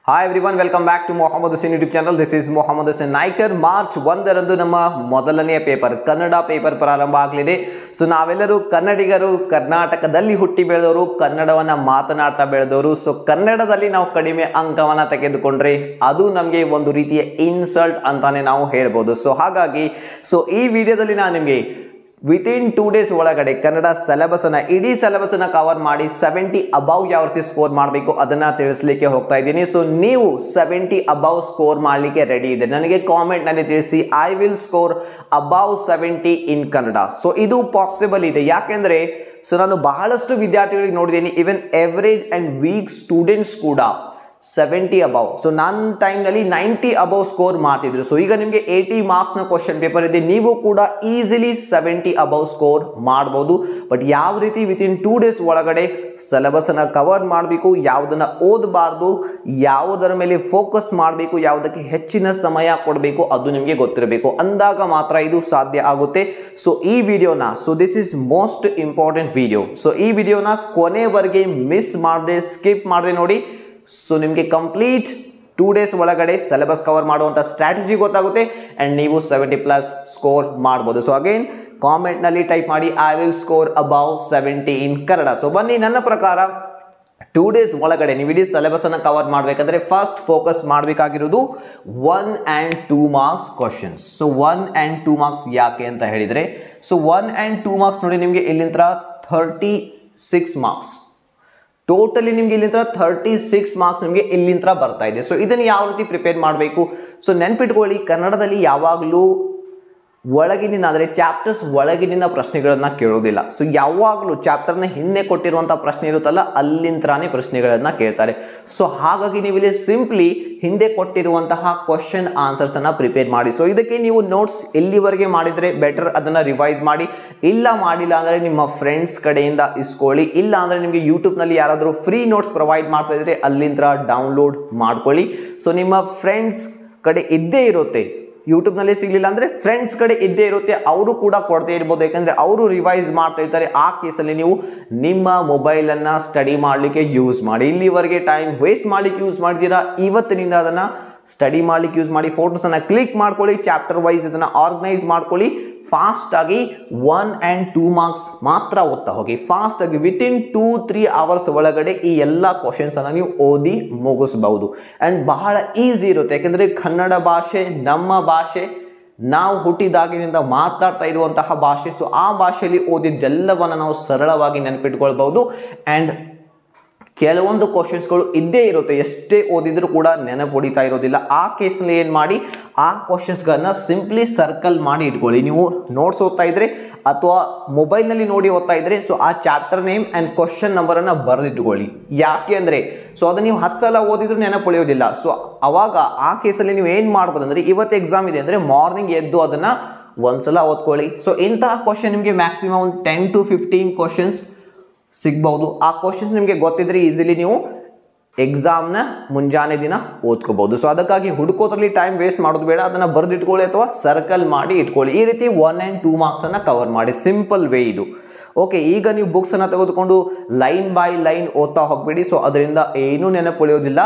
Hi everyone, welcome back to Mohammed Hussain YouTube channel. This is Mohammed Hussain Naikar. March 1ರಂದು ನಮ್ಮ ಮೊದಲನೆಯ paper Kannada paper ಪ್ರಾರಂಭ ಆಗಲಿದೆ. So ನಾವೆಲ್ಲರೂ ಕನ್ನಡಿಗರು, ಕರ್ನಾಟಕದಲ್ಲಿ ಹುಟ್ಟಿ ಬೆಳೆದವರು, ಕನ್ನಡವನ್ನ ಮಾತನಾಡ್ತಾ ಬೆಳೆದವರು. ಸೊ ಕನ್ನಡದಲ್ಲಿ ನಾವು ಕಡಿಮೆ ಅಂಕವನ್ನ ತೆಗೆದುಕೊಂಡ್ರೆ ಅದು ನಮಗೆ ಒಂದು ರೀತಿಯ ಇನ್ಸಲ್ಟ್ ಅಂತಾನೆ ನಾವು ಹೇಳ್ಬೋದು. ಸೊ ಹಾಗಾಗಿ ಈ ವಿಡಿಯೋದಲ್ಲಿ ನಾನು ನಿಮಗೆ ವಿತಿನ್ 2 days ಒಳಗಡೆ ಕನ್ನಡ ಸಿಲೆಬಸ್ ಅನ್ನ ಇಡೀ ಸಿಲೆಬಸ್ ಅನ್ನ ಕವರ್ ಮಾಡಿ 70 ಅಬೌವ್ ಯಾವ ರೀತಿ ಸ್ಕೋರ್ ಮಾಡಬೇಕು ಅದನ್ನ ತಿಳಿಸಲಿಕ್ಕೆ ಹೋಗ್ತಾ ಇದ್ದೀನಿ. ಸೊ ನೀವು 70 ಅಬೌವ್ ಸ್ಕೋರ್ ಮಾಡಲಿಕ್ಕೆ ರೆಡಿ ಇದೆ ನನಗೆ ಕಾಮೆಂಟ್ ನಲ್ಲಿ ತಿಳಿಸಿ. I will score above 70 in Kannada. So ಇದು ಪಾಸಿಬಲ್ ಇದೆ, ಯಾಕೆಂದ್ರೆ ನಾನು ಬಹಳಷ್ಟು ವಿದ್ಯಾರ್ಥಿಗಳಿಗೆ ನೋಡಿದ್ದೀನಿ, even average and weak students ಕೂಡ 70 ಅಬೌವ್. ಸೊ ನನ್ನ ಟೈಮ್ನಲ್ಲಿ 90 ಅಬೌವ್ ಸ್ಕೋರ್ ಮಾಡ್ತಿದ್ರು. ಸೊ ಈಗ ನಿಮಗೆ 80 ಮಾರ್ಕ್ಸ್ನ ಕ್ವಶನ್ ಪೇಪರ್ ಇದೆ, ನೀವು ಕೂಡ ಈಸಿಲಿ 70 ಅಬೌವ್ ಸ್ಕೋರ್ ಮಾಡ್ಬೋದು. ಬಟ್ ಯಾವ ರೀತಿ ವಿತಿನ್ 2 days ಒಳಗಡೆ ಸಿಲೆಬಸ್ ಅನ್ನ ಕವರ್ ಮಾಡಬೇಕು, ಯಾವುದನ್ನ ಓದಬಾರ್ದು, ಯಾವುದರ ಮೇಲೆ ಫೋಕಸ್ ಮಾಡಬೇಕು, ಯಾವುದಕ್ಕೆ ಹೆಚ್ಚಿನ ಸಮಯ ಕೊಡಬೇಕು ಅದು ನಿಮಗೆ ಗೊತ್ತಿರಬೇಕು. ಅಂದಾಗ ಮಾತ್ರ ಇದು ಸಾಧ್ಯ ಆಗುತ್ತೆ. ಸೊ ಈ ವಿಡಿಯೋನ this is most important video. So ಈ ವಿಡಿಯೋನ ಕೊನೆವರೆಗೆ ಮಿಸ್ ಮಾಡದೆ, ಸ್ಕಿಪ್ ಮಾಡದೆ ನೋಡಿ. ಸೊ ನಿಮಗೆ ಕಂಪ್ಲೀಟ್ 2 days ಒಳಗಡೆ ಸಿಲೆಬಸ್ ಕವರ್ ಮಾಡುವಂಥ ಸ್ಟ್ರಾಟಜಿ ಗೊತ್ತಾಗುತ್ತೆ ಆ್ಯಂಡ್ ನೀವು 70+ ಸ್ಕೋರ್ ಮಾಡ್ಬೋದು. ಸೊ ಅಗೇನ್ ಕಾಮೆಂಟ್ನಲ್ಲಿ ಟೈಪ್ ಮಾಡಿ I will score above 70 in Kannada. So ಬನ್ನಿ, ನನ್ನ ಪ್ರಕಾರ 2 days ಒಳಗಡೆ ನೀವು ಇಡೀ ಸಿಲೆಬಸ್ ಅನ್ನು ಕವರ್ ಮಾಡಬೇಕಂದ್ರೆ ಫಸ್ಟ್ ಫೋಕಸ್ ಮಾಡಬೇಕಾಗಿರೋದು 1 and 2 marks questions. So 1 and 2 marks ಯಾಕೆ ಅಂತ ಹೇಳಿದರೆ, ಸೊ 1 and 2 ಮಾರ್ಕ್ಸ್ ನೋಡಿ, ನಿಮಗೆ ಇಲ್ಲಿಂದ 36 ಮಾರ್ಕ್ಸ್ ಟೋಟಲಿ ನಿಮ್ಗೆ ಇಲ್ಲಿಂದ 36 ಮಾರ್ಕ್ಸ್ ನಿಮಗೆ ಇಲ್ಲಿಂದ ಬರ್ತಾ ಇದೆ. ಸೊ ಇದನ್ನು ಯಾವ ರೀತಿ ಪ್ರಿಪೇರ್ ಮಾಡಬೇಕು? ಸೊ ನೆನ್ಪಿಟ್ಕೊಳ್ಳಿ, ಕನ್ನಡದಲ್ಲಿ ಯಾವಾಗಲೂ ಒಳಗಿನಿಂದ ಅಂದರೆ ಚಾಪ್ಟರ್ಸ್ ಒಳಗಿನಿಂದ ಪ್ರಶ್ನೆಗಳನ್ನ ಕೇಳೋದಿಲ್ಲ. ಸೊ ಯಾವಾಗಲೂ ಚಾಪ್ಟರ್ನ ಹಿಂದೆ ಕೊಟ್ಟಿರುವಂಥ ಪ್ರಶ್ನೆ ಇರುತ್ತಲ್ಲ, ಅಲ್ಲಿಂದನೇ ಪ್ರಶ್ನೆಗಳನ್ನ ಕೇಳ್ತಾರೆ. ಸೊ ಹಾಗಾಗಿ ನೀವು ಇಲ್ಲಿ ಸಿಂಪ್ಲಿ ಹಿಂದೆ ಕೊಟ್ಟಿರುವಂತಹ ಕ್ವಶನ್ ಆನ್ಸರ್ಸ್ ಅನ್ನ ಪ್ರಿಪೇರ್ ಮಾಡಿ. ಸೊ ಇದಕ್ಕೆ ನೀವು ನೋಟ್ಸ್ ಎಲ್ಲಿವರೆಗೆ ಮಾಡಿದ್ರೆ ಬೆಟರ್, ಅದನ್ನ ರಿವೈಸ್ ಮಾಡಿ. ಇಲ್ಲ ಮಾಡಿಲ್ಲ ಅಂದರೆ ನಿಮ್ಮ ಫ್ರೆಂಡ್ಸ್ ಕಡೆಯಿಂದ ಇಸ್ಕೊಳ್ಳಿ. ಇಲ್ಲ ಅಂದರೆ ನಿಮಗೆ ಯೂಟ್ಯೂಬ್ನಲ್ಲಿ ಯಾರಾದರೂ ಫ್ರೀ ನೋಟ್ಸ್ ಪ್ರೊವೈಡ್ ಮಾಡ್ತಾ ಇದ್ರೆ ಅಲ್ಲಿಂದ ಡೌನ್ಲೋಡ್ ಮಾಡ್ಕೊಳ್ಳಿ. ಸೊ ನಿಮ್ಮ ಫ್ರೆಂಡ್ಸ್ ಕಡೆ ಇದ್ದೇ ಇರುತ್ತೆ, ಯೂಟ್ಯೂಬ್ನಲ್ಲಿ ಸಿಗಲಿಲ್ಲ ಅಂದರೆ ಫ್ರೆಂಡ್ಸ್ ಕಡೆ ಇದ್ದೇ ಇರುತ್ತೆ, ಅವರು ಕೂಡ ಕೊಡ್ತಾ ಇರ್ಬೋದು, ಯಾಕಂದರೆ ಅವರು ರಿವೈಸ್ ಮಾಡ್ತಾ ಇರ್ತಾರೆ. ಆ ಕೇಸಲ್ಲಿ ನೀವು ನಿಮ್ಮ ಮೊಬೈಲನ್ನು ಸ್ಟಡಿ ಮಾಡಲಿಕ್ಕೆ ಯೂಸ್ ಮಾಡಿ. ಇಲ್ಲಿವರೆಗೆ ಟೈಮ್ ವೇಸ್ಟ್ ಮಾಡಲಿಕ್ಕೆ ಯೂಸ್ ಮಾಡಿದ್ದೀರಾ, ಇವತ್ತಿನಿಂದ ಅದನ್ನು ಸ್ಟಡಿ ಮಾಡಲಿಕ್ಕೆ ಯೂಸ್ ಮಾಡಿ. ಫೋಟೋಸನ್ನು ಕ್ಲಿಕ್ ಮಾಡ್ಕೊಳ್ಳಿ, ಚಾಪ್ಟರ್ ವೈಸ್ ಇದನ್ನು ಆರ್ಗನೈಸ್ ಮಾಡ್ಕೊಳ್ಳಿ. ಫಾಸ್ಟಾಗಿ 1 and 2 ಮಾರ್ಕ್ಸ್ ಮಾತ್ರ ಓದ್ತಾ ಹೋಗಿ. ಫಾಸ್ಟಾಗಿ ವಿತಿನ್ 2-3 ಅವರ್ಸ್ ಒಳಗಡೆ ಈ ಎಲ್ಲ ಕ್ವಶನ್ಸನ್ನು ನೀವು ಓದಿ ಮುಗಿಸ್ಬಹುದು. ಆ್ಯಂಡ್ ಬಹಳ ಈಸಿ ಇರುತ್ತೆ, ಯಾಕೆಂದರೆ ಕನ್ನಡ ಭಾಷೆ ನಮ್ಮ ಭಾಷೆ, ನಾವು ಹುಟ್ಟಿದಾಗಿನಿಂದ ಮಾತಾಡ್ತಾ ಇರುವಂತಹ ಭಾಷೆ. ಸೊ ಆ ಭಾಷೆಯಲ್ಲಿ ಓದಿದ್ದೆಲ್ಲವನ್ನು ನಾವು ಸರಳವಾಗಿ ನೆನಪಿಟ್ಕೊಳ್ಬಹುದು. ಆ್ಯಂಡ್ ಕೆಲವೊಂದು ಕ್ವಶನ್ಸ್ಗಳು ಇದ್ದೇ ಇರುತ್ತೆ, ಎಷ್ಟೇ ಓದಿದ್ರು ಕೂಡ ನೆನಪು ಹೊಡಿತಾ ಇರೋದಿಲ್ಲ. ಆ ಕೇಸ್ನಲ್ಲಿ ಏನು ಮಾಡಿ, ಆ ಕ್ವಶನ್ಸ್ಗಳನ್ನ ಸಿಂಪ್ಲಿ ಸರ್ಕಲ್ ಮಾಡಿ ಇಟ್ಕೊಳ್ಳಿ. ನೀವು ನೋಟ್ಸ್ ಓದ್ತಾ ಇದ್ರೆ ಅಥವಾ ಮೊಬೈಲ್ನಲ್ಲಿ ನೋಡಿ ಓದ್ತಾ ಇದ್ರೆ ಸೊ ಆ ಚಾಪ್ಟರ್ ನೇಮ್ ಆ್ಯಂಡ್ ಕ್ವಶನ್ ನಂಬರನ್ನು ಬರೆದಿಟ್ಕೊಳ್ಳಿ. ಯಾಕೆ ಅಂದರೆ ಸೊ ಅದನ್ನು ನೀವು 10 ಸಲ ಓದಿದ್ರು ನೆನಪು ಉಳಿಯೋದಿಲ್ಲ. ಸೊ ಅವಾಗ ಆ ಕೇಸಲ್ಲಿ ನೀವು ಏನು ಮಾಡ್ಬೋದು ಅಂದರೆ, ಇವತ್ತು ಎಕ್ಸಾಮ್ ಇದೆ ಅಂದರೆ ಮಾರ್ನಿಂಗ್ ಎದ್ದು ಅದನ್ನು ಒಂದ್ಸಲ ಓದ್ಕೊಳ್ಳಿ. ಸೊ ಇಂತಹ ಕ್ವಶನ್ ನಿಮಗೆ ಮ್ಯಾಕ್ಸಿಮಮ್ 10 to 15 ಕ್ವಶನ್ಸ್ ಸಿಗ್ಬಹುದು. ಆ ಕ್ವಶನ್ಸ್ ನಿಮಗೆ ಗೊತ್ತಿದ್ರೆ ಈಸಿಲಿ ನೀವು ಎಕ್ಸಾಮ್ನ ಮುಂಜಾನೆ ದಿನ ಓದ್ಕೋಬಹುದು. ಸೊ ಅದಕ್ಕಾಗಿ ಹುಡುಕೋದ್ರಲ್ಲಿ ಟೈಮ್ ವೇಸ್ಟ್ ಮಾಡೋದು ಬೇಡ, ಅದನ್ನು ಬರೆದಿಟ್ಕೊಳ್ಳಿ ಅಥವಾ ಸರ್ಕಲ್ ಮಾಡಿ ಇಟ್ಕೊಳ್ಳಿ. ಈ ರೀತಿ 1 and 2 ಮಾರ್ಕ್ಸನ್ನು ಕವರ್ ಮಾಡಿ. ಸಿಂಪಲ್ ವೇ ಇದು. ಓಕೆ, ಈಗ ನೀವು ಬುಕ್ಸನ್ನು ತೆಗೆದುಕೊಂಡು ಲೈನ್ ಬೈ ಲೈನ್ ಓದ್ತಾ ಹೋಗ್ಬೇಡಿ. ಸೊ ಅದರಿಂದ ಏನೂ ನೆನಪು ಉಳಿಯೋದಿಲ್ಲ.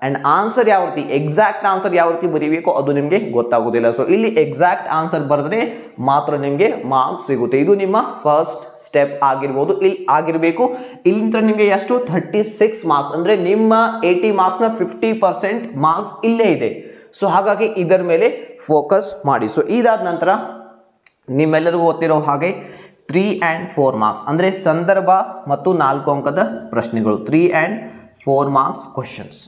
ಆ್ಯಂಡ್ ಆನ್ಸರ್ ಯಾವ ರೀತಿ, ಎಕ್ಸಾಕ್ಟ್ ಆನ್ಸರ್ ಯಾವ ರೀತಿ ಬರೀಬೇಕು ಅದು ನಿಮಗೆ ಗೊತ್ತಾಗೋದಿಲ್ಲ. ಸೊ ಇಲ್ಲಿ ಎಕ್ಸಾಕ್ಟ್ ಆನ್ಸರ್ ಬರೆದ್ರೆ ಮಾತ್ರ ನಿಮಗೆ ಮಾರ್ಕ್ಸ್ ಸಿಗುತ್ತೆ. ಇದು ನಿಮ್ಮ ಫಸ್ಟ್ ಸ್ಟೆಪ್ ಆಗಿರ್ಬೋದು, ಇಲ್ಲಿ ಆಗಿರಬೇಕು. ಇಲ್ಲಿಂದ ನಿಮಗೆ ಎಷ್ಟು 36 ಮಾರ್ಕ್ಸ್ ಅಂದರೆ ನಿಮ್ಮ 80 ಮಾರ್ಕ್ಸ್ನ 50% ಮಾರ್ಕ್ಸ್ ಇಲ್ಲೇ ಇದೆ. ಸೊ ಹಾಗಾಗಿ ಇದರ ಮೇಲೆ ಫೋಕಸ್ ಮಾಡಿ. ಸೊ ಇದಾದ ನಂತರ ನಿಮ್ಮೆಲ್ಲರಿಗೂ ಗೊತ್ತಿರೋ ಹಾಗೆ 3 and 4 ಮಾರ್ಕ್ಸ್ ಅಂದರೆ ಸಂದರ್ಭ ಮತ್ತು 4 ಅಂಕದ ಪ್ರಶ್ನೆಗಳು. 3 and 4 ಮಾರ್ಕ್ಸ್ ಕ್ವಶನ್ಸ್.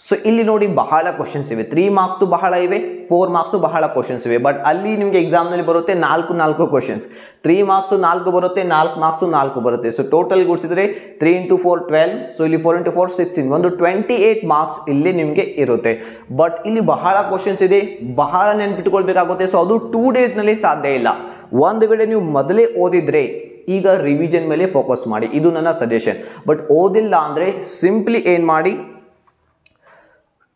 ಸೊ ಇಲ್ಲಿ ನೋಡಿ ಬಹಳ ಕ್ವಶನ್ಸ್ ಇವೆ. 3 ಮಾರ್ಕ್ಸ್ದು ಬಹಳ ಇವೆ, 4 ಮಾರ್ಕ್ಸ್ದು ಬಹಳ ಕ್ವಶನ್ಸ್ ಇವೆ. ಬಟ್ ಅಲ್ಲಿ ನಿಮಗೆ ಎಕ್ಸಾಮ್ನಲ್ಲಿ ಬರುತ್ತೆ 4 ಕ್ವಶನ್ಸ್. 3 ಮಾರ್ಕ್ಸ್ದು 4 ಬರುತ್ತೆ, 4 ಮಾರ್ಕ್ಸ್ದು 4 ಬರುತ್ತೆ. ಸೊ ಟೋಟಲ್ ಗುಡಿಸಿದ್ರೆ 3 into 4 12. ಸೊ ಇಲ್ಲಿ 4 into 4 16. ಒಂದು 28 ಮಾರ್ಕ್ಸ್ ಇಲ್ಲಿ ನಿಮಗೆ ಇರುತ್ತೆ. ಬಟ್ ಇಲ್ಲಿ ಬಹಳ ಕ್ವಶನ್ಸ್ ಇದೆ, ಬಹಳ ನೆನ್ಪಿಟ್ಕೊಳ್ಬೇಕಾಗುತ್ತೆ. ಸೊ ಅದು 2 daysನಲ್ಲಿ ಸಾಧ್ಯ ಇಲ್ಲ. ಒಂದು ವೇಳೆ ನೀವು ಮೊದಲೇ ಓದಿದ್ರೆ ಈಗ ರಿವಿಷನ್ ಮೇಲೆ ಫೋಕಸ್ ಮಾಡಿ, ಇದು ನನ್ನ ಸಜೆಷನ್. ಬಟ್ ಓದಿಲ್ಲ ಅಂದರೆ ಸಿಂಪ್ಲಿ ಏನು ಮಾಡಿ,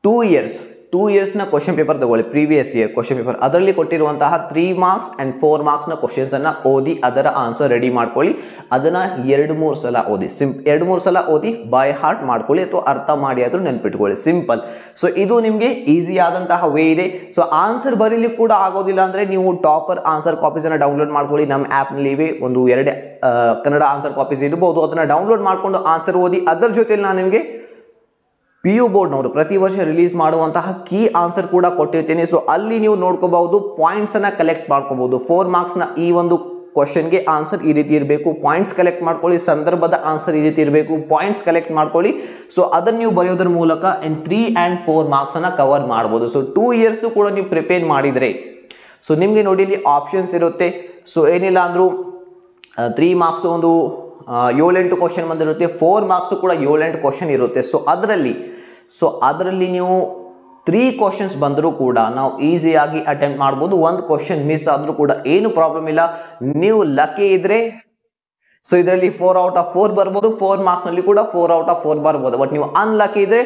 2 years 2 ಇಯರ್ಸ್ನ ಕ್ವಶನ್ ಪೇಪರ್ ತಗೊಳ್ಳಿ, ಪ್ರೀವಿಯಸ್ ಇಯರ್ ಕ್ವಶನ್ ಪೇಪರ್, ಅದರಲ್ಲಿ ಕೊಟ್ಟಿರುವಂತಹ 3 ಮಾರ್ಕ್ಸ್ ಆ್ಯಂಡ್ 4 ಮಾರ್ಕ್ಸ್ನ ಕ್ವಶನ್ಸನ್ನು ಓದಿ ಅದರ ಆನ್ಸರ್ ರೆಡಿ ಮಾಡ್ಕೊಳ್ಳಿ. ಅದನ್ನು 2-3 ಸಲ ಓದಿ, 2-3 ಸಲ ಓದಿ ಬೈ ಹಾರ್ಟ್ ಮಾಡ್ಕೊಳ್ಳಿ ಅಥವಾ ಅರ್ಥ ಮಾಡಿ ಆದರೂ ನೆನ್ಪಿಟ್ಕೊಳ್ಳಿ, ಸಿಂಪಲ್. ಸೊ ಇದು ನಿಮಗೆ ಈಸಿ ಆದಂತಹ ವೇ ಇದೆ. ಸೊ ಆನ್ಸರ್ ಬರೀಲಿಕ್ಕೆ ಕೂಡ ಆಗೋದಿಲ್ಲ ಅಂದರೆ ನೀವು ಟಾಪರ್ ಆನ್ಸರ್ ಕಾಪೀಸನ್ನು ಡೌನ್ಲೋಡ್ ಮಾಡ್ಕೊಳ್ಳಿ. ನಮ್ಮ ಆ್ಯಪ್ನಲ್ಲಿ ಇವೆ, 1-2 ಕನ್ನಡ ಆನ್ಸರ್ ಕಾಪೀಸ್ ಇರ್ಬೋದು, ಅದನ್ನು ಡೌನ್ಲೋಡ್ ಮಾಡಿಕೊಂಡು ಆನ್ಸರ್ ಓದಿ. ಅದರ ಜೊತೆಲಿ ನಾನು ನಿಮಗೆ PU ಬೋರ್ಡ್ನವರು ಪ್ರತಿ ವರ್ಷ ರಿಲೀಸ್ ಮಾಡುವಂತಹ ಕೀ ಆನ್ಸರ್ ಕೂಡ ಕೊಟ್ಟಿರ್ತೀನಿ. ಸೊ ಅಲ್ಲಿ ನೀವು ನೋಡ್ಕೋಬಹುದು, ಪಾಯಿಂಟ್ಸನ್ನು ಕಲೆಕ್ಟ್ ಮಾಡ್ಕೋಬಹುದು. 4 ಮಾರ್ಕ್ಸ್ನ ಈ ಒಂದು ಕ್ವಶನ್ಗೆ ಆನ್ಸರ್ ಈ ರೀತಿ ಇರಬೇಕು, ಪಾಯಿಂಟ್ಸ್ ಕಲೆಕ್ಟ್ ಮಾಡ್ಕೊಳ್ಳಿ. ಸಂದರ್ಭದ ಆನ್ಸರ್ ಈ ರೀತಿ ಇರಬೇಕು, ಪಾಯಿಂಟ್ಸ್ ಕಲೆಕ್ಟ್ ಮಾಡ್ಕೊಳ್ಳಿ. ಸೊ ಅದನ್ನು ನೀವು ಬರೆಯೋದ್ರ ಮೂಲಕ 3 and 4 ಮಾರ್ಕ್ಸನ್ನು ಕವರ್ ಮಾಡ್ಬೋದು. ಸೊ 2 ಇಯರ್ಸ್ದು ಕೂಡ ನೀವು ಪ್ರಿಪೇರ್ ಮಾಡಿದರೆ ಸೊ ನಿಮಗೆ ನೋಡಿ ಇಲ್ಲಿ ಆಪ್ಷನ್ಸ್ ಇರುತ್ತೆ. ಸೊ ಏನಿಲ್ಲ ಅಂದರೂ 3 ಮಾರ್ಕ್ಸ್ ಒಂದು 7-8 ಕ್ವಶನ್ ಬಂದಿರುತ್ತೆ, 4 ಮಾರ್ಕ್ಸು ಕೂಡ 7-8 ಕ್ವಶನ್ ಇರುತ್ತೆ. ಸೊ ಅದರಲ್ಲಿ ನೀವು 3 ಕ್ವಶನ್ಸ್ ಬಂದರೂ ಕೂಡ ನಾವು ಈಸಿಯಾಗಿ ಅಟೆಂಪ್ಟ್ ಮಾಡ್ಬೋದು. 1 ಕ್ವಶನ್ ಮಿಸ್ ಆದರೂ ಕೂಡ ಏನು ಪ್ರಾಬ್ಲಮ್ ಇಲ್ಲ. ನೀವು ಲಕ್ಕಿ ಇದ್ರೆ ಸೊ ಇದರಲ್ಲಿ 4 out of 4 ಬರ್ಬೋದು, 4 ಮಾರ್ಕ್ಸ್ನಲ್ಲಿ ಕೂಡ 4 out of 4 ಬರ್ಬೋದು. ಬಟ್ ನೀವು ಅನ್ಲಕ್ಕಿ ಇದ್ರೆ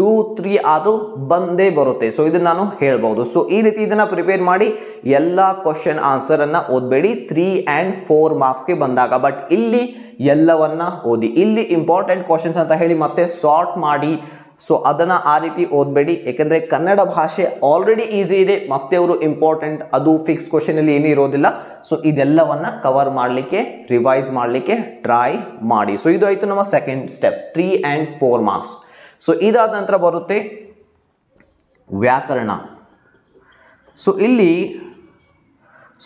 2-3 ಅದು ಬಂದೇ ಬರುತ್ತೆ. ಸೊ ಇದನ್ನು ನಾನು ಹೇಳ್ಬೋದು. ಸೊ ಈ ರೀತಿ ಇದನ್ನು ಪ್ರಿಪೇರ್ ಮಾಡಿ ಎಲ್ಲ ಕ್ವಶನ್ ಆನ್ಸರನ್ನು ಓದಬೇಡಿ 3 and 4 ಮಾರ್ಕ್ಸ್ಗೆ ಬಂದಾಗ. ಬಟ್ ಇಲ್ಲಿ ಎಲ್ಲವನ್ನ ಓದಿ, ಇಲ್ಲಿ ಇಂಪಾರ್ಟೆಂಟ್ ಕ್ವಶನ್ಸ್ ಅಂತ ಹೇಳಿ ಮತ್ತೆ ಸಾರ್ಟ್ ಮಾಡಿ ಸೊ ಅದನ್ನು ಆ ರೀತಿ ಓದಬೇಡಿ. ಯಾಕೆಂದರೆ ಕನ್ನಡ ಭಾಷೆ ಆಲ್ರೆಡಿ ಈಸಿ ಇದೆ, ಮತ್ತೆ ಅವರು ಇಂಪಾರ್ಟೆಂಟ್ ಅದು ಫಿಕ್ಸ್ ಕ್ವಶನಲ್ಲಿ ಏನೂ ಇರೋದಿಲ್ಲ. ಸೊ ಇದೆಲ್ಲವನ್ನು ಕವರ್ ಮಾಡಲಿಕ್ಕೆ, ರಿವೈಸ್ ಮಾಡಲಿಕ್ಕೆ ಟ್ರೈ ಮಾಡಿ. ಸೊ ಇದು ಆಯಿತು ನಮ್ಮ second step, 3 and 4 marks. So ಇದಾದ ನಂತರ ಬರುತ್ತೆ ವ್ಯಾಕರಣ. ಸೊ ಇಲ್ಲಿ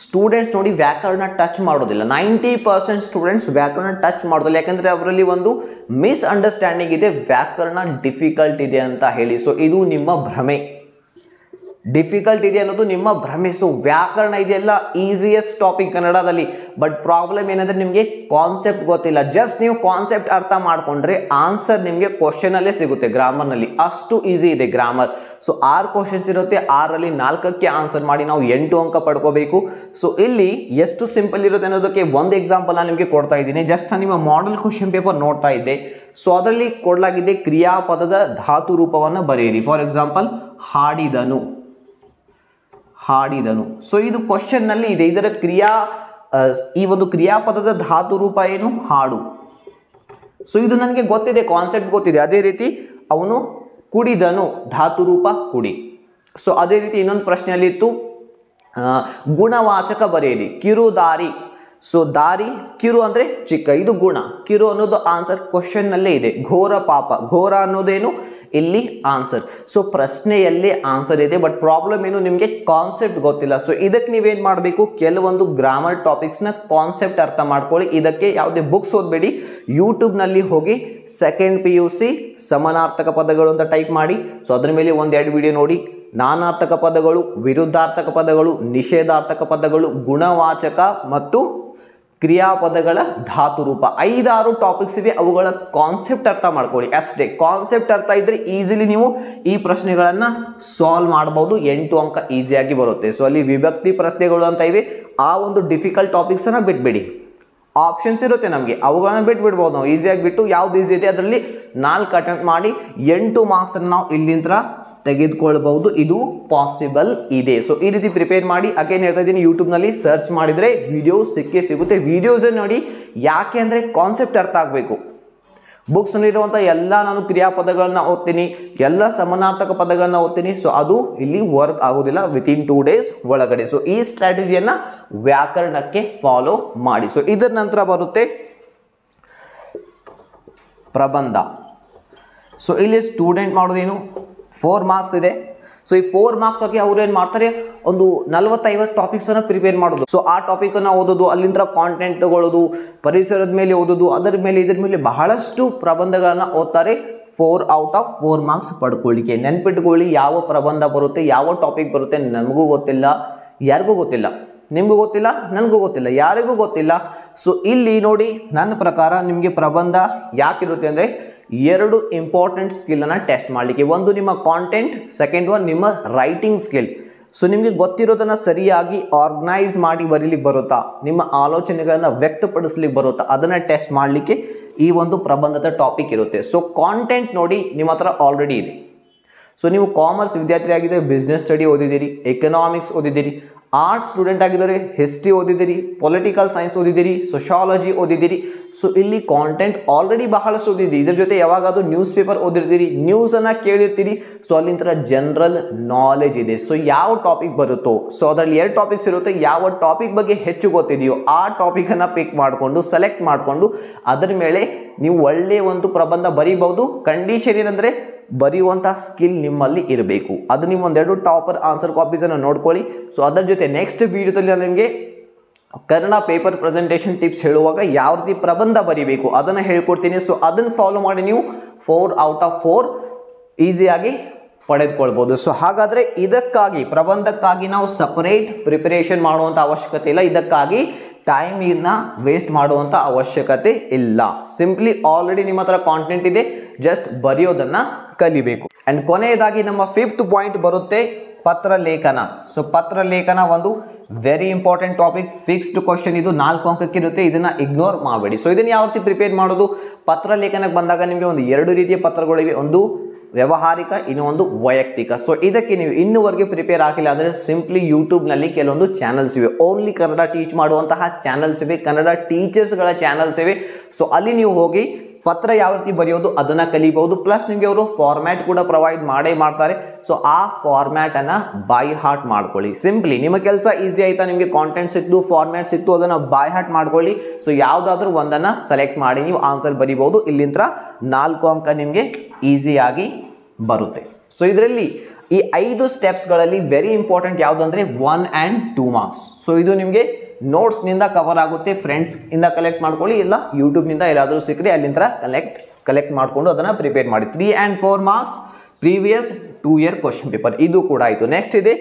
ಸ್ಟೂಡೆಂಟ್ಸ್ ನೋಡಿ ವ್ಯಾಕರಣ ಟಚ್ ಮಾಡೋದಿಲ್ಲ. 90% ಸ್ಟೂಡೆಂಟ್ಸ್ ವ್ಯಾಕರಣ ಟಚ್ ಮಾಡೋದಿಲ್ಲ, ಯಾಕಂದರೆ ಅವರಲ್ಲಿ ಒಂದು ಮಿಸ್ಅಂಡರ್ಸ್ಟ್ಯಾಂಡಿಂಗ್ ಇದೆ, ವ್ಯಾಕರಣ ಡಿಫಿಕಲ್ಟ್ ಇದೆ ಅಂತ ಹೇಳಿ. ಸೊ ಇದು ನಿಮ್ಮ ಭ್ರಮೆ, ಡಿಫಿಕಲ್ಟ್ ಇದೆ ಅನ್ನೋದು ನಿಮ್ಮ ಭ್ರಮೆ. ಸೊ ವ್ಯಾಕರಣ ಇದೆಲ್ಲ ಈಸಿಯೆಸ್ಟ್ ಟಾಪಿಕ್ ಕನ್ನಡದಲ್ಲಿ. ಬಟ್ ಪ್ರಾಬ್ಲಮ್ ಏನಂದರೆ ನಿಮಗೆ ಕಾನ್ಸೆಪ್ಟ್ ಗೊತ್ತಿಲ್ಲ. ಜಸ್ಟ್ ನೀವು ಕಾನ್ಸೆಪ್ಟ್ ಅರ್ಥ ಮಾಡಿಕೊಂಡ್ರೆ ಆನ್ಸರ್ ನಿಮಗೆ ಕ್ವಶನಲ್ಲೇ ಸಿಗುತ್ತೆ, ಗ್ರಾಮರ್ನಲ್ಲಿ. ಅಷ್ಟು ಈಸಿ ಇದೆ ಗ್ರಾಮರ್. ಸೊ 6 ಕ್ವಶನ್ಸ್ ಇರುತ್ತೆ, 6ರಲ್ಲಿ 4ಕ್ಕೆ ಆನ್ಸರ್ ಮಾಡಿ ನಾವು 8 ಅಂಕ ಪಡ್ಕೋಬೇಕು. ಸೊ ಇಲ್ಲಿ ಎಷ್ಟು ಸಿಂಪಲ್ ಇರುತ್ತೆ ಅನ್ನೋದಕ್ಕೆ ಒಂದು ಎಕ್ಸಾಂಪಲ್ ನಾನು ನಿಮಗೆ ಕೊಡ್ತಾ ಇದ್ದೀನಿ. ಜಸ್ಟ್ ನಿಮ್ಮ ಮಾಡೆಲ್ ಕ್ವಶನ್ ಪೇಪರ್ ನೋಡ್ತಾ ಇದ್ದೆ. ಸೊ ಅದರಲ್ಲಿ ಕೊಡಲಾಗಿದೆ ಕ್ರಿಯಾಪದದ ಧಾತು ರೂಪವನ್ನು ಬರೆಯಿರಿ. For example ಹಾಡಿದನು. ಸೊ ಇದು ಕ್ವಶನ್ನಲ್ಲಿ ಇದೆ. ಇದರ ಈ ಒಂದು ಕ್ರಿಯಾಪದದ ಧಾತು ರೂಪ ಏನು? ಹಾಡು. ಸೊ ಇದು ನನಗೆ ಗೊತ್ತಿದೆ, ಕಾನ್ಸೆಪ್ಟ್ ಗೊತ್ತಿದೆ. ಅದೇ ರೀತಿ ಅವನು ಕುಡಿದನು, ಧಾತು ರೂಪ ಕುಡಿ. ಸೊ ಅದೇ ರೀತಿ ಇನ್ನೊಂದು ಪ್ರಶ್ನೆಯಲ್ಲಿ ಇತ್ತು, ಗುಣವಾಚಕ ಬರೆಯಿರಿ. ಕಿರುದಾರಿ. ಸೊ ದಾರಿ, ಕಿರು ಅಂದರೆ ಚಿಕ್ಕ, ಇದು ಗುಣ. ಕಿರು ಅನ್ನೋದು ಆನ್ಸರ್ ಕ್ವಶನ್ನಲ್ಲೇ ಇದೆ. ಘೋರ ಪಾಪ, ಘೋರ ಅನ್ನೋದೇನು ಇಲ್ಲಿ ಆನ್ಸರ್. ಸೊ ಪ್ರಶ್ನೆಯಲ್ಲೇ ಆನ್ಸರ್ ಇದೆ. ಬಟ್ ಪ್ರಾಬ್ಲಮ್ ಏನು, ನಿಮಗೆ ಕಾನ್ಸೆಪ್ಟ್ ಗೊತ್ತಿಲ್ಲ. ಸೊ ಇದಕ್ಕೆ ನೀವೇನು ಮಾಡಬೇಕು, ಕೆಲವೊಂದು ಗ್ರಾಮರ್ ಟಾಪಿಕ್ಸ್ನ ಕಾನ್ಸೆಪ್ಟ್ ಅರ್ಥ ಮಾಡ್ಕೊಳ್ಳಿ. ಇದಕ್ಕೆ ಯಾವುದೇ ಬುಕ್ಸ್ ಓದಬೇಡಿ, ಯೂಟ್ಯೂಬ್ನಲ್ಲಿ ಹೋಗಿ ಸೆಕೆಂಡ್ PUC ಸಮಾನಾರ್ಥಕ ಪದಗಳು ಅಂತ ಟೈಪ್ ಮಾಡಿ. ಸೊ ಅದ್ರ ಮೇಲೆ 1-2 ವಿಡಿಯೋ ನೋಡಿ. ನಾನಾರ್ಥಕ ಪದಗಳು, ವಿರುದ್ಧಾರ್ಥಕ ಪದಗಳು, ನಿಷೇಧಾರ್ಥಕ ಪದಗಳು, ಗುಣವಾಚಕ ಮತ್ತು ಕ್ರಿಯಾಪದಗಳ ಧಾತು ರೂಪ, 5-6 ಟಾಪಿಕ್ಸ್ ಇವೆ. ಅವುಗಳ ಕಾನ್ಸೆಪ್ಟ್ ಅರ್ಥ ಮಾಡ್ಕೊಳ್ಳಿ ಅಷ್ಟೇ. ಕಾನ್ಸೆಪ್ಟ್ ಅರ್ಥ ಇದ್ದರೆ ಈಸಿಲಿ ನೀವು ಈ ಪ್ರಶ್ನೆಗಳನ್ನು ಸಾಲ್ವ್ ಮಾಡ್ಬೋದು. 8 ಅಂಕ ಈಸಿಯಾಗಿ ಬರುತ್ತೆ. ಸೊ ಅಲ್ಲಿ ವಿಭಕ್ತಿ ಪ್ರತ್ಯಯಗಳು ಅಂತ ಇವೆ. ಆ ಒಂದು ಡಿಫಿಕಲ್ಟ್ ಟಾಪಿಕ್ಸನ್ನು ಬಿಟ್ಬಿಡಿ. ಆಪ್ಷನ್ಸ್ ಇರುತ್ತೆ ನಮಗೆ, ಅವುಗಳನ್ನ ಬಿಟ್ಬಿಡ್ಬೋದು ನಾವು. ಈಸಿಯಾಗಿ ಬಿಟ್ಟು ಯಾವ್ದು ಈಸಿ ಇದೆ ಅದರಲ್ಲಿ 4 ಅಟೆಂಪ್ಟ್ ಮಾಡಿ 8 ಮಾರ್ಕ್ಸನ್ನು ನಾವು ಇಲ್ಲಿಂದ ತೆಗೆದುಕೊಳ್ಬಹುದು. ಇದು ಪಾಸಿಬಲ್ ಇದೆ. ಸೊ ಈ ರೀತಿ ಪ್ರಿಪೇರ್ ಮಾಡಿ. ಅಗೇನ್ ಹೇಳ್ತಾ ಇದ್ದೀನಿ, ಯೂಟ್ಯೂಬ್ನಲ್ಲಿ ಸರ್ಚ್ ಮಾಡಿದರೆ ವಿಡಿಯೋ ಸಿಗುತ್ತೆ. ವಿಡಿಯೋಸ್ ನೋಡಿ, ಯಾಕೆ ಅಂದರೆ ಕಾನ್ಸೆಪ್ಟ್ ಅರ್ಥ ಆಗಬೇಕು. ಬುಕ್ಸ್ನಲ್ಲಿರುವಂಥ ಎಲ್ಲ ನಾನು ಕ್ರಿಯಾಪದಗಳನ್ನ ಓದ್ತೀನಿ, ಎಲ್ಲ ಸಮಾನಾರ್ಥಕ ಪದಗಳನ್ನ ಓದ್ತೀನಿ. ಸೊ ಅದು ಇಲ್ಲಿ ವರ್ಕ್ ಆಗೋದಿಲ್ಲ ವಿತಿನ್ 2 ಡೇಸ್ ಒಳಗಡೆ. ಸೊ ಈ ಸ್ಟ್ರಾಟಜಿಯನ್ನು ವ್ಯಾಕರಣಕ್ಕೆ ಫಾಲೋ ಮಾಡಿ. ಸೊ ಇದರ ನಂತರ ಬರುತ್ತೆ ಪ್ರಬಂಧ. ಸೊ ಇಲ್ಲಿ ಸ್ಟೂಡೆಂಟ್ ಮಾಡೋದೇನು, 4 ಮಾರ್ಕ್ಸ್ ಇದೆ. ಸೊ ಈ 4 ಮಾರ್ಕ್ಸ್ ಆಗಿ ಅವ್ರು ಏನು ಮಾಡ್ತಾರೆ, ಒಂದು 40-50 ಟಾಪಿಕ್ಸನ್ನು ಪ್ರಿಪೇರ್ ಮಾಡೋದು. ಸೊ ಆ ಟಾಪಿಕನ್ನು ಓದೋದು, ಅಲ್ಲಿಂದ ಕಾಂಟೆಂಟ್ ತಗೊಳ್ಳೋದು, ಪರಿಸರದ ಮೇಲೆ ಓದೋದು, ಅದರ ಮೇಲೆ ಇದರ ಮೇಲೆ ಬಹಳಷ್ಟು ಪ್ರಬಂಧಗಳನ್ನು ಓದ್ತಾರೆ. 4 out of 4 ಮಾರ್ಕ್ಸ್ ಪಡ್ಕೊಳ್ಳಿಕ್ಕೆ. ನೆನ್ಪಿಟ್ಕೊಳ್ಳಿ, ಯಾವ ಪ್ರಬಂಧ ಬರುತ್ತೆ, ಯಾವ ಟಾಪಿಕ್ ಬರುತ್ತೆ ನಮಗೂ ಗೊತ್ತಿಲ್ಲ, ಯಾರಿಗೂ ಗೊತ್ತಿಲ್ಲ. ನಿಮಗೂ ಗೊತ್ತಿಲ್ಲ, ನನಗೂ ಗೊತ್ತಿಲ್ಲ, ಯಾರಿಗೂ ಗೊತ್ತಿಲ್ಲ. ಸೊ ಇಲ್ಲಿ ನೋಡಿ, ನನ್ನ ಪ್ರಕಾರ ನಿಮಗೆ ಪ್ರಬಂಧ ಯಾಕಿರುತ್ತೆ ಅಂದರೆ 2 ಇಂಪಾರ್ಟೆಂಟ್ ಸ್ಕಿಲ್ಲನ್ನು ಟೆಸ್ಟ್ ಮಾಡಲಿಕ್ಕೆ. ಒಂದು ನಿಮ್ಮ ಕಾಂಟೆಂಟ್, ಸೆಕೆಂಡ್ ಒನ್ ನಿಮ್ಮ ರೈಟಿಂಗ್ ಸ್ಕಿಲ್. ಸೊ ನಿಮಗೆ ಗೊತ್ತಿರೋದನ್ನು ಸರಿಯಾಗಿ ಆರ್ಗನೈಸ್ ಮಾಡಿ ಬರೀಲಿಕ್ಕೆ ಬರುತ್ತಾ, ನಿಮ್ಮ ಆಲೋಚನೆಗಳನ್ನು ವ್ಯಕ್ತಪಡಿಸ್ಲಿಕ್ಕೆ ಬರುತ್ತಾ, ಅದನ್ನು ಟೆಸ್ಟ್ ಮಾಡಲಿಕ್ಕೆ ಈ ಒಂದು ಪ್ರಬಂಧದ ಟಾಪಿಕ್ ಇರುತ್ತೆ. ಸೊ ಕಾಂಟೆಂಟ್ ನೋಡಿ ನಿಮ್ಮ ಹತ್ರ ಆಲ್ರೆಡಿ ಇದೆ. ಸೊ ನೀವು ಕಾಮರ್ಸ್ ವಿದ್ಯಾರ್ಥಿ ಆಗಿದ್ದರೆ ಬಿಸ್ನೆಸ್ ಸ್ಟಡಿ ಓದಿದ್ದೀರಿ, ಎಕನಾಮಿಕ್ಸ್ ಓದಿದ್ದೀರಿ, ಆರ್ಟ್ಸ್ ಸ್ಟೂಡೆಂಟ್ ಆಗಿದ್ದರೆ ಹಿಸ್ಟ್ರಿ ಓದಿದ್ದೀರಿ, ಪೊಲಿಟಿಕಲ್ ಸೈನ್ಸ್ ಓದಿದ್ದೀರಿ, ಸೋಶಾಲಜಿ ಓದಿದ್ದೀರಿ. ಸೊ ಇಲ್ಲಿ ಕಾಂಟೆಂಟ್ ಆಲ್ರೆಡಿ ಬಹಳಷ್ಟು ಓದಿದ್ದೀರಿ. ಇದ್ರ ಜೊತೆ ಯಾವಾಗಾದ್ರೂ ನ್ಯೂಸ್ ಪೇಪರ್ ಓದಿರ್ತೀರಿ, ನ್ಯೂಸನ್ನು ಕೇಳಿರ್ತೀರಿ. ಸೊ ಅಲ್ಲಿಂದ ಜನರಲ್ ನಾಲೆಜ್ ಇದೆ. ಸೊ ಯಾವ ಟಾಪಿಕ್ ಬರುತ್ತೋ, ಸೊ ಅದರಲ್ಲಿ 2 ಟಾಪಿಕ್ಸ್ ಇರುತ್ತೆ, ಯಾವ ಟಾಪಿಕ್ ಬಗ್ಗೆ ಹೆಚ್ಚು ಗೊತ್ತಿದೆಯೋ ಆ ಟಾಪಿಕನ್ನು ಪಿಕ್ ಮಾಡಿಕೊಂಡು ಸೆಲೆಕ್ಟ್ ಮಾಡಿಕೊಂಡು ಅದರ ಮೇಲೆ ನೀವು ಒಳ್ಳೆಯ ಒಂದು ಪ್ರಬಂಧ ಬರೀಬಹುದು. ಕಂಡೀಷನ್ ಏನಂದರೆ ಬರೆಯುವಂಥ ಸ್ಕಿಲ್ ನಿಮ್ಮಲ್ಲಿ ಇರಬೇಕು. ಅದು ನೀವು ಒಂದೆರಡು ಟಾಪರ್ ಆನ್ಸರ್ ಕಾಪೀಸನ್ನು ನೋಡ್ಕೊಳ್ಳಿ. ಸೊ ಅದರ ಜೊತೆ ನೆಕ್ಸ್ಟ್ ವಿಡಿಯೋದಲ್ಲಿ ನಾನು ನಿಮಗೆ ಕನ್ನಡ ಪೇಪರ್ ಪ್ರೆಸೆಂಟೇಷನ್ ಟಿಪ್ಸ್ ಹೇಳುವಾಗ ಯಾವ ರೀತಿ ಪ್ರಬಂಧ ಬರೀಬೇಕು ಅದನ್ನು ಹೇಳ್ಕೊಡ್ತೀನಿ. ಸೊ ಅದನ್ನು ಫಾಲೋ ಮಾಡಿ ನೀವು 4 ಔಟ್ ಆಫ್ 4 ಈಸಿಯಾಗಿ ಪಡೆದುಕೊಳ್ಬೋದು. ಸೊ ಹಾಗಾದರೆ ಇದಕ್ಕಾಗಿ ಪ್ರಬಂಧಕ್ಕಾಗಿ ನಾವು ಸಪರೇಟ್ ಪ್ರಿಪರೇಷನ್ ಮಾಡುವಂಥ ಅವಶ್ಯಕತೆ ಇಲ್ಲ. ಇದಕ್ಕಾಗಿ ಟೈಮನ್ನು ವೇಸ್ಟ್ ಮಾಡುವಂಥ ಅವಶ್ಯಕತೆ ಇಲ್ಲ. ಸಿಂಪ್ಲಿ ಆಲ್ರೆಡಿ ನಿಮ್ಮ ಹತ್ರ ಕಾಂಟೆಂಟ್ ಇದೆ, ಜಸ್ಟ್ ಬರೆಯೋದನ್ನು ಕಲಿಬೇಕು. ಆ್ಯಂಡ್ ಕೊನೆಯದಾಗಿ ನಮ್ಮ 5th ಪಾಯಿಂಟ್ ಬರುತ್ತೆ ಪತ್ರ ಲೇಖನ. ಸೊ ಪತ್ರ ಲೇಖನ ಒಂದು very important topic. Fixed question ಇದು, 4 ಅಂಕಕ್ಕಿರುತ್ತೆ. ಇದನ್ನು ಇಗ್ನೋರ್ ಮಾಡಬೇಡಿ. ಸೊ ಇದನ್ನು ಯಾವ ರೀತಿ ಪ್ರಿಪೇರ್ ಮಾಡೋದು? ಪತ್ರ ಲೇಖನಕ್ಕೆ ಬಂದಾಗ ನಿಮಗೆ ಒಂದು 2 ರೀತಿಯ ಪತ್ರಗಳಿವೆ, ಒಂದು ವ್ಯಾವಹಾರಿಕ, ಇನ್ನೊಂದು ವೈಯಕ್ತಿಕ. ಸೊ ಇದಕ್ಕೆ ನೀವು ಇನ್ನುವರೆಗೆ ಪ್ರಿಪೇರ್ ಆಗಿಲ್ಲ ಅಂದರೆ ಸಿಂಪ್ಲಿ ಯೂಟ್ಯೂಬ್ನಲ್ಲಿ ಕೆಲವೊಂದು ಚಾನಲ್ಸ್ ಇವೆ, ಓನ್ಲಿ ಕನ್ನಡ ಟೀಚ್ ಮಾಡುವಂತಹ ಚಾನಲ್ಸ್ ಇವೆ, ಕನ್ನಡ ಟೀಚರ್ಸ್ಗಳ ಚಾನಲ್ಸ್ ಇವೆ. ಸೊ ಅಲ್ಲಿ ನೀವು ಹೋಗಿ ಪತ್ರ ಯಾವ ರೀತಿ ಬರೆಯೋದು ಅದನ್ನು ಕಲಿಬಹುದು. ಪ್ಲಸ್ ನಿಮಗೆ ಅವರು ಫಾರ್ಮ್ಯಾಟ್ ಕೂಡ ಪ್ರೊವೈಡ್ ಮಾಡೇ ಮಾಡ್ತಾರೆ. ಸೊ ಆ ಫಾರ್ಮ್ಯಾಟನ್ನು ಬೈ ಹಾರ್ಟ್ ಮಾಡ್ಕೊಳ್ಳಿ. ಸಿಂಪ್ಲಿ ನಿಮ್ಮ ಕೆಲಸ ಈಸಿ ಆಯಿತಾ? ನಿಮಗೆ ಕಾಂಟೆಂಟ್ ಸಿಕ್ತು, ಫಾರ್ಮ್ಯಾಟ್ ಸಿಕ್ತು, ಅದನ್ನು ಬೈ ಹಾರ್ಟ್ ಮಾಡ್ಕೊಳ್ಳಿ. ಸೊ ಯಾವುದಾದ್ರೂ ಒಂದನ್ನು ಸೆಲೆಕ್ಟ್ ಮಾಡಿ ನೀವು ಆನ್ಸರ್ ಬರಿಬಹುದು. ಇಲ್ಲಿಂದ 4 ಅಂಕ ನಿಮಗೆ ಈಸಿಯಾಗಿ ಬರುತ್ತೆ. ಸೊ ಇದರಲ್ಲಿ ಈ 5 ಸ್ಟೆಪ್ಸ್ಗಳಲ್ಲಿ ವೆರಿ ಇಂಪಾರ್ಟೆಂಟ್ ಯಾವುದು ಅಂದರೆ 1 and 2 ಮಾರ್ಕ್ಸ್. ಸೊ ಇದು ನಿಮಗೆ ನೋಟ್ಸ್ನಿಂದ ಕವರ್ ಆಗುತ್ತೆ. ಫ್ರೆಂಡ್ಸ್ ಇಂದ ಕಲೆಕ್ಟ್ ಮಾಡ್ಕೊಳ್ಳಿ, ಇಲ್ಲ ಯೂಟ್ಯೂಬ್ನಿಂದ ಎಲ್ಲಾದರೂ ಸಿಕ್ಕರೆ ಅಲ್ಲಿಂದ ಕಲೆಕ್ಟ್ ಮಾಡಿಕೊಂಡು ಅದನ್ನು ಪ್ರಿಪೇರ್ ಮಾಡಿ. 3 and 4 marks previous 2 year question paper, ಇದು ಕೂಡ ಆಯಿತು. ನೆಕ್ಸ್ಟ್ ಇದೆ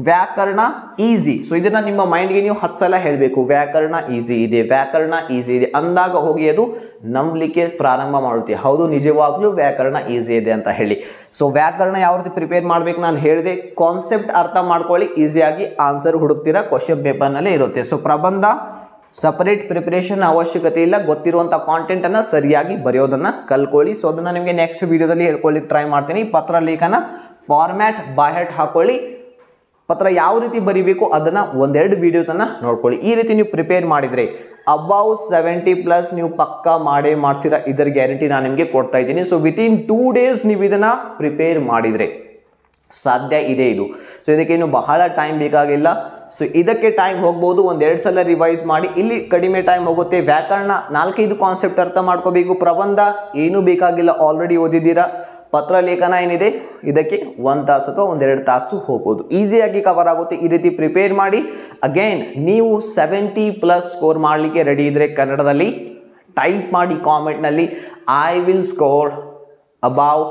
ವ್ಯಾಕರಣ ಈಸಿ. ಸೊ ಇದನ್ನು ನಿಮ್ಮ ಮೈಂಡ್ಗೆ ನೀವು 10 ಸಲ ಹೇಳಬೇಕು, ವ್ಯಾಕರಣ ಈಸಿ ಇದೆ, ವ್ಯಾಕರಣ ಈಸಿ ಇದೆ ಅಂದಾಗ ಹೋಗಿ ಅದು ನಂಬಲಿಕ್ಕೆ ಪ್ರಾರಂಭ ಮಾಡುತ್ತೆ, ಹೌದು ನಿಜವಾಗ್ಲೂ ವ್ಯಾಕರಣ ಈಸಿ ಇದೆ ಅಂತ ಹೇಳಿ. ಸೊ ವ್ಯಾಕರಣ ಯಾವ ರೀತಿ ಪ್ರಿಪೇರ್ ಮಾಡಬೇಕು ನಾನು ಹೇಳಿದೆ. ಕಾನ್ಸೆಪ್ಟ್ ಅರ್ಥ ಮಾಡ್ಕೊಳ್ಳಿ, ಈಸಿಯಾಗಿ ಆನ್ಸರ್ ಹುಡುಕ್ತೀರಾ, ಕ್ವಶನ್ ಪೇಪರ್ನಲ್ಲೇ ಇರುತ್ತೆ. ಸೊ ಪ್ರಬಂಧ ಸಪರೇಟ್ ಪ್ರಿಪರೇಷನ್ ಅವಶ್ಯಕತೆ ಇಲ್ಲ, ಗೊತ್ತಿರುವಂಥ ಕಾಂಟೆಂಟನ್ನು ಸರಿಯಾಗಿ ಬರೆಯೋದನ್ನು ಕಲ್ಕೊಳ್ಳಿ. ಸೊ ಅದನ್ನು ನಿಮಗೆ ನೆಕ್ಸ್ಟ್ ವಿಡಿಯೋದಲ್ಲಿ ಹೇಳ್ಕೊಳ್ಳಿಕ್ಕೆ ಟ್ರೈ ಮಾಡ್ತೀನಿ. ಪತ್ರ ಲೇಖನ ಫಾರ್ಮ್ಯಾಟ್ ಬೈ ಹಾರ್ಟ್ ಹಾಕೊಳ್ಳಿ, ಪತ್ರ ಯಾವ ರೀತಿ ಬರೀಬೇಕು ಅದನ್ನು 1-2 ವಿಡಿಯೋಸನ್ನು ನೋಡ್ಕೊಳ್ಳಿ. ಈ ರೀತಿ ನೀವು ಪ್ರಿಪೇರ್ ಮಾಡಿದರೆ ಅಬೌವ್ 70+ ನೀವು ಪಕ್ಕಾ ಮಾಡೇ ಮಾಡ್ತೀರಾ, ಇದರ ಗ್ಯಾರಂಟಿ ನಾನು ನಿಮಗೆ ಕೊಡ್ತಾ ಇದ್ದೀನಿ. ಸೊ ವಿತಿನ್ 2 days ನೀವು ಇದನ್ನು ಪ್ರಿಪೇರ್ ಮಾಡಿದರೆ ಸಾಧ್ಯ ಇದೆ ಇದು. ಸೊ ಇದಕ್ಕೇನು ಬಹಳ ಟೈಮ್ ಬೇಕಾಗಿಲ್ಲ. ಸೊ ಇದಕ್ಕೆ ಟೈಮ್ ಹೋಗ್ಬೋದು, 1-2 ಸಲ ರಿವೈಸ್ ಮಾಡಿ. ಇಲ್ಲಿ ಕಡಿಮೆ ಟೈಮ್ ಹೋಗುತ್ತೆ. ವ್ಯಾಕರಣ 4-5 ಕಾನ್ಸೆಪ್ಟ್ ಅರ್ಥ ಮಾಡ್ಕೋಬೇಕು. ಪ್ರಬಂಧ ಏನೂ ಬೇಕಾಗಿಲ್ಲ, ಆಲ್ರೆಡಿ ಓದಿದ್ದೀರಾ. ಪತ್ರ ಲೇಖನ ಏನಿದೆ ಇದಕ್ಕೆ 1 ತಾಸು ಅಥವಾ 1-2 ತಾಸು ಹೋಗ್ಬೋದು, ಈಸಿಯಾಗಿ ಕವರ್ ಆಗುತ್ತೆ. ಈ ರೀತಿ ಪ್ರಿಪೇರ್ ಮಾಡಿ. ಅಗೇನ್ ನೀವು 70+ ಸ್ಕೋರ್ ಮಾಡಲಿಕ್ಕೆ ರೆಡಿ ಇದ್ದರೆ ಕನ್ನಡದಲ್ಲಿ ಟೈಪ್ ಮಾಡಿ ಕಾಮೆಂಟ್ನಲ್ಲಿ, I will score above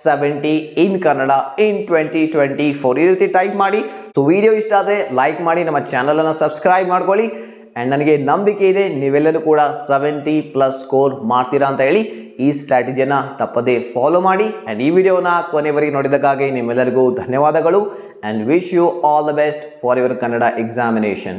70 in Kannada ಇನ್ 2024. ಈ ರೀತಿ ಟೈಪ್ ಮಾಡಿ. ಸೊ ವಿಡಿಯೋ ಇಷ್ಟ ಆದರೆ ಲೈಕ್ ಮಾಡಿ, ನಮ್ಮ ಚಾನಲನ್ನು ಸಬ್ಸ್ಕ್ರೈಬ್ ಮಾಡ್ಕೊಳ್ಳಿ. ಆ್ಯಂಡ್ ನನಗೆ ನಂಬಿಕೆ ಇದೆ ನೀವೆಲ್ಲರೂ ಕೂಡ 70+ ಸ್ಕೋರ್ ಮಾಡ್ತೀರಾ ಅಂತ ಹೇಳಿ. ಈ ಸ್ಟ್ರಾಟಜಿಯನ್ನು ತಪ್ಪದೇ ಫಾಲೋ ಮಾಡಿ. ಆ್ಯಂಡ್ ಈ ವಿಡಿಯೋನ ಕೊನೆವರೆಗೆ ನೋಡಿದ್ದಕ್ಕಾಗಿ ನಿಮ್ಮೆಲ್ಲರಿಗೂ ಧನ್ಯವಾದಗಳು. And wish you all the best for your Kannada examination.